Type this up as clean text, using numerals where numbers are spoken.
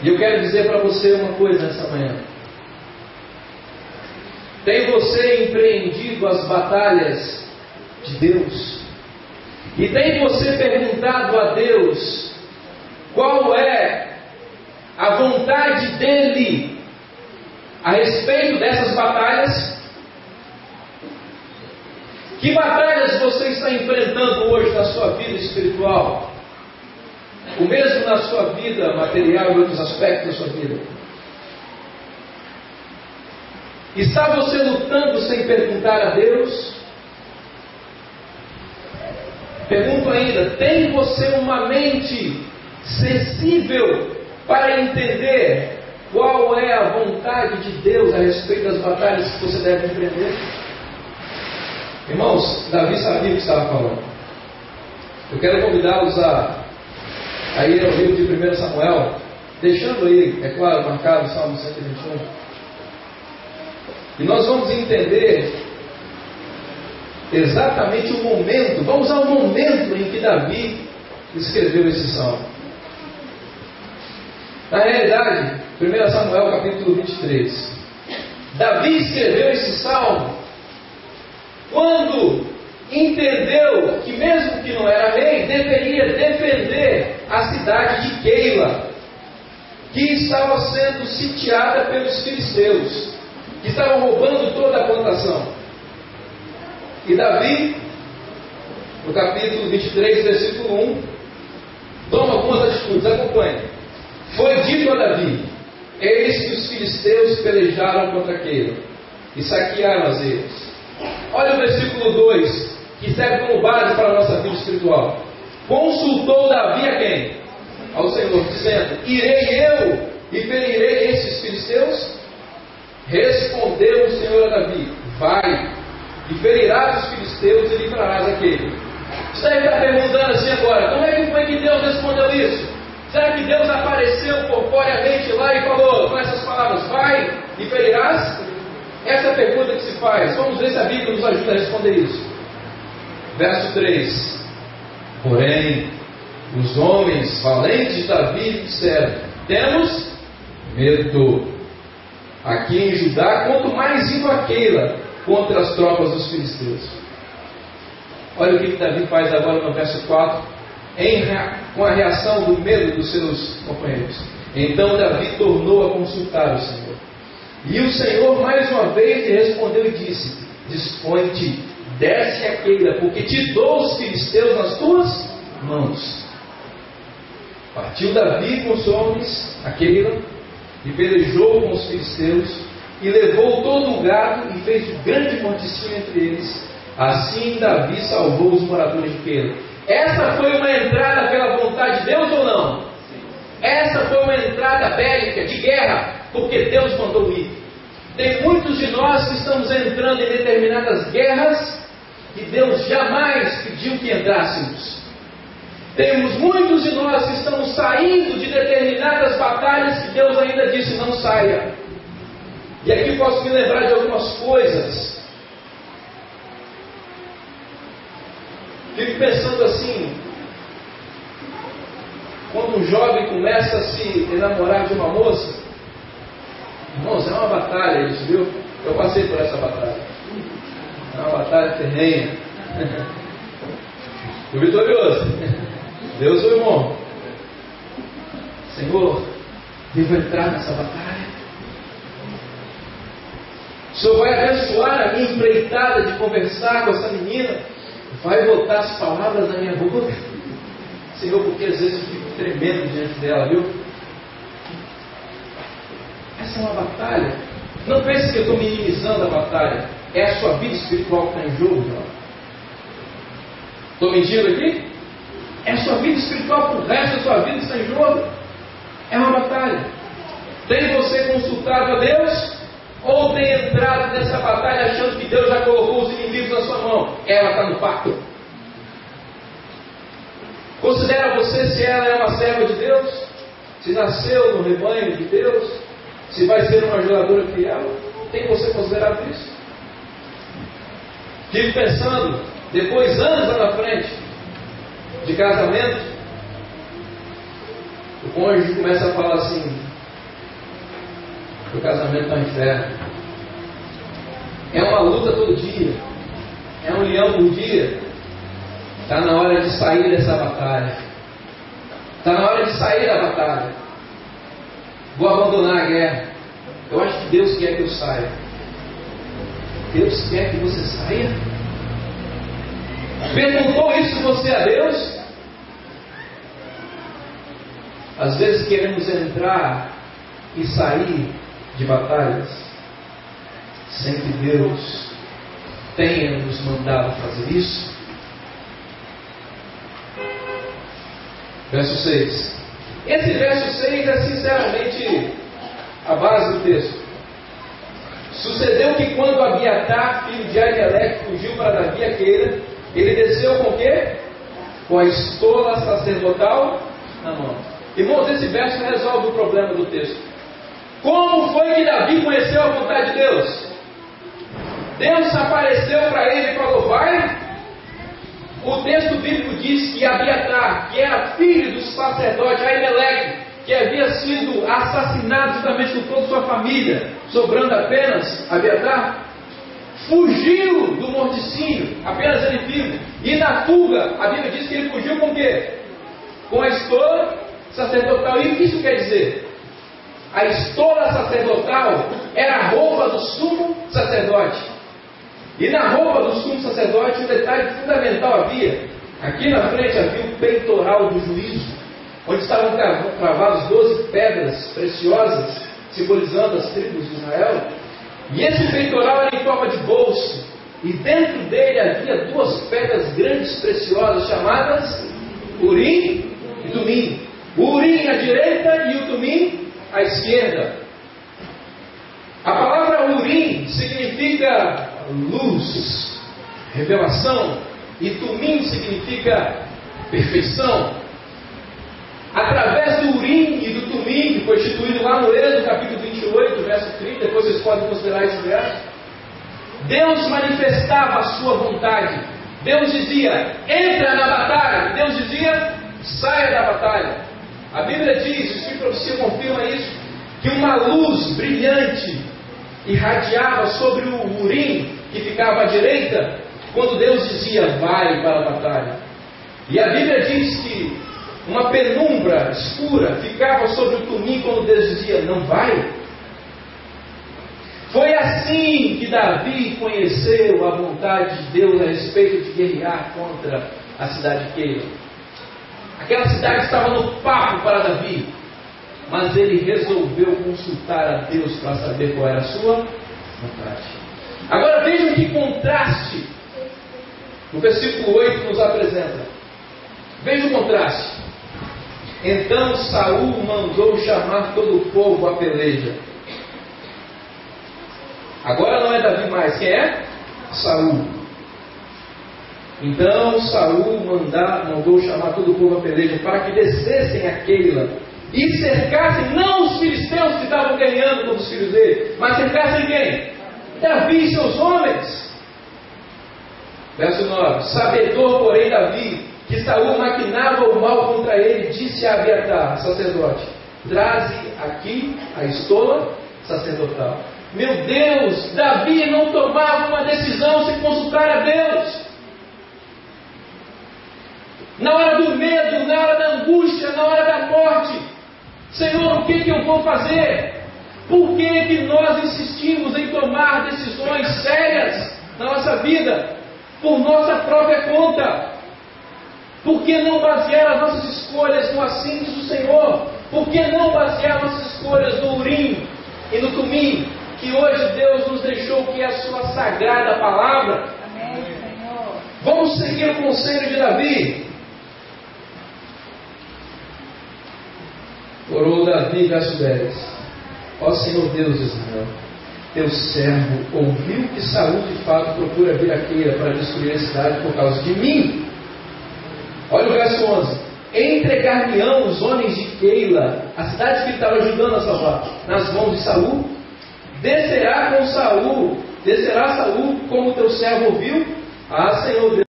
E eu quero dizer para você uma coisa nessa manhã. Tem você empreendido as batalhas de Deus? E tem você perguntado a Deus qual é a vontade dEle a respeito dessas batalhas? Que batalhas você está enfrentando hoje na sua vida espiritual? O mesmo na sua vida material e outros aspectos da sua vida. Está você lutando sem perguntar a Deus? Pergunto ainda, tem você uma mente sensível para entender qual é a vontade de Deus a respeito das batalhas que você deve empreender? Irmãos, Davi sabia o que estava falando. Eu quero convidá-los a ir ao livro de 1 Samuel, deixando aí, é claro, marcado o Salmo 121. E nós vamos entender exatamente o momento, vamos ao momento em que Davi escreveu esse salmo. Na realidade, 1 Samuel capítulo 23, Davi escreveu esse salmo quando entendeu que mesmo que não era rei, deveria defender a cidade de Keila, que estava sendo sitiada pelos filisteus, que estavam roubando toda a plantação. E Davi, no capítulo 23, versículo 1, toma algumas atitudes, acompanhe. Foi dito a Davi: eis que os filisteus pelejaram contra Keila e saquearam as ilhas. Olha o versículo 2, que serve como base para a nossa vida espiritual. Consultou Davi a quem? Ao Senhor, dizendo: irei eu e ferirei esses filisteus? Respondeu o Senhor a Davi: vai, e ferirás os filisteus e livrarás aquele. Você deve estar perguntando assim agora: como é que foi que Deus respondeu isso? Será que Deus apareceu corporeamente lá e falou com essas palavras: vai e ferirás? Essa é a pergunta que se faz. Vamos ver se a Bíblia nos ajuda a responder isso. Verso 3: porém, os homens valentes de Davi disseram: temos medo aqui em Judá, quanto mais indo a Keila contra as tropas dos filisteus. Olha o que Davi faz agora no verso 4, com a reação do medo dos seus companheiros. Então Davi tornou a consultar o Senhor. E o Senhor mais uma vez lhe respondeu e disse: dispõe-te, desce a Keila, porque te dou os filisteus nas tuas mãos. Partiu Davi com os homens a Keila, e pelejou com os filisteus, e levou todo o gado, e fez grande morticínio entre eles. Assim Davi salvou os moradores de Keila. Essa foi uma entrada pela vontade de Deus ou não? Essa foi uma entrada bélica, de guerra, porque Deus mandou ir. Tem muitos de nós que estamos entrando em determinadas guerras que Deus jamais pediu que entrássemos. Temos muitos de nós que estamos saindo de determinadas batalhas que Deus ainda disse: não saia. E aqui posso me lembrar de algumas coisas. Fico pensando assim: quando um jovem começa a se enamorar de uma moça, irmãos, é uma batalha isso, viu? Eu passei por essa batalha. É uma batalha ferrenha. Fui vitorioso. Deus foi bom. Senhor, devo entrar nessa batalha? O Senhor vai abençoar a minha empreitada de conversar com essa menina? Vai botar as palavras na minha boca? Senhor, porque às vezes eu fico tremendo diante dela, viu? Essa é uma batalha. Não pense que eu estou minimizando a batalha. É a sua vida espiritual que está em jogo, não. Estou mentindo aqui? É a sua vida espiritual, o resto da sua vida está em jogo. É uma batalha. Tem você consultado a Deus? Ou tem entrado nessa batalha achando que Deus já colocou os inimigos na sua mão? Ela está no pacto. Considera você se ela é uma serva de Deus? Se nasceu no rebanho de Deus? Se vai ser uma ajuradora fiel? Tem você considerado isso? Fico pensando, depois, anos lá na frente de casamento, o cônjuge começa a falar assim: O casamento está no inferno. É uma luta todo dia. É um leão por dia. Está na hora de sair dessa batalha. Está na hora de sair da batalha. Vou abandonar a guerra. Eu acho que Deus quer que eu saia. Deus quer que você saia? Perguntou isso você a Deus? Às vezes queremos entrar e sair de batalhas sem que Deus tenha nos mandado fazer isso. Verso 6. Esse verso 6 é sinceramente a base do texto. Sucedeu que quando Abiatar, filho de Aimeleque, fugiu para Davi a Queila, ele desceu com o quê? Com a estola sacerdotal na mão. Irmãos, esse verso resolve o problema do texto. Como foi que Davi conheceu a vontade de Deus? Deus apareceu para ele e falou: vai. O texto bíblico diz que Abiatar, que era filho do sacerdote Aimeleque, que havia sido assassinado juntamente com toda a sua família, sobrando apenas Abiatar, fugiu do morticínio, apenas ele vivo. E na fuga, a Bíblia diz que ele fugiu com o quê? Com a estola sacerdotal. E o que isso quer dizer? A estola sacerdotal era a roupa do sumo sacerdote. E na roupa do sumo sacerdote, um detalhe fundamental havia. Aqui na frente havia o peitoral do juízo, onde estavam cravadas 12 pedras preciosas, simbolizando as tribos de Israel. E esse peitoral era em forma de bolso. E dentro dele havia 2 pedras grandes, preciosas, chamadas Urim e Tumim. O Urim à direita e o Tumim à esquerda. A palavra Urim significa luz, revelação, e Tumim significa perfeição. Através do Urim e do Tumim, que foi instituído lá no Êxodo, capítulo 28, verso 30, depois vocês podem considerar esse verso, Deus manifestava a sua vontade. Deus dizia: entra na batalha. Deus dizia: saia da batalha. A Bíblia diz, o Espírito de Profecia confirma isso, que uma luz brilhante irradiava sobre o Urim, que ficava à direita, quando Deus dizia: vai para a batalha. E a Bíblia diz que uma penumbra escura ficava sobre o Tumim quando Deus dizia: não vai. Foi assim que Davi conheceu a vontade de Deus a respeito de guerrear contra a cidade de Queila. Aquela cidade estava no papo para Davi, mas ele resolveu consultar a Deus para saber qual era a sua vontade. Agora vejam que contraste o versículo 8 nos apresenta. Veja o contraste. Então Saul mandou chamar todo o povo à peleja. Agora não é Davi mais, quem é? Saul. Então Saul mandou chamar todo o povo à peleja para que descessem a Queila e cercassem, não os filisteus que estavam ganhando contra os filhos dele, mas cercassem quem? Davi e seus homens. Verso 9. Sabedor, porém, Davi, que Saul maquinava o mal contra ele, disse a Abiatar, sacerdote: traze aqui a estola sacerdotal. Meu Deus, Davi não tomava uma decisão sem consultar a Deus. Na hora do medo, na hora da angústia, na hora da morte: Senhor, o que eu vou fazer? Por que nós insistimos em tomar decisões sérias na nossa vida por nossa própria conta? Por que não basear as nossas escolhas no assim diz o Senhor? Por que não basear nossas escolhas no Urim e no Tumim, que hoje Deus nos deixou, que é a sua sagrada palavra? Amém, Senhor. Vamos seguir o conselho de Davi. Orou Davi, verso 10. Ó Senhor Deus de Israel, teu servo ouviu que Saul de fato procura vir a Queila para destruir a cidade por causa de mim. Olha o verso 11. Entregar-me-ão os homens de Queila, a cidade que ele estava ajudando a salvar, nas mãos de Saul. Descerá Saul como teu servo ouviu. Ah, Senhor Deus.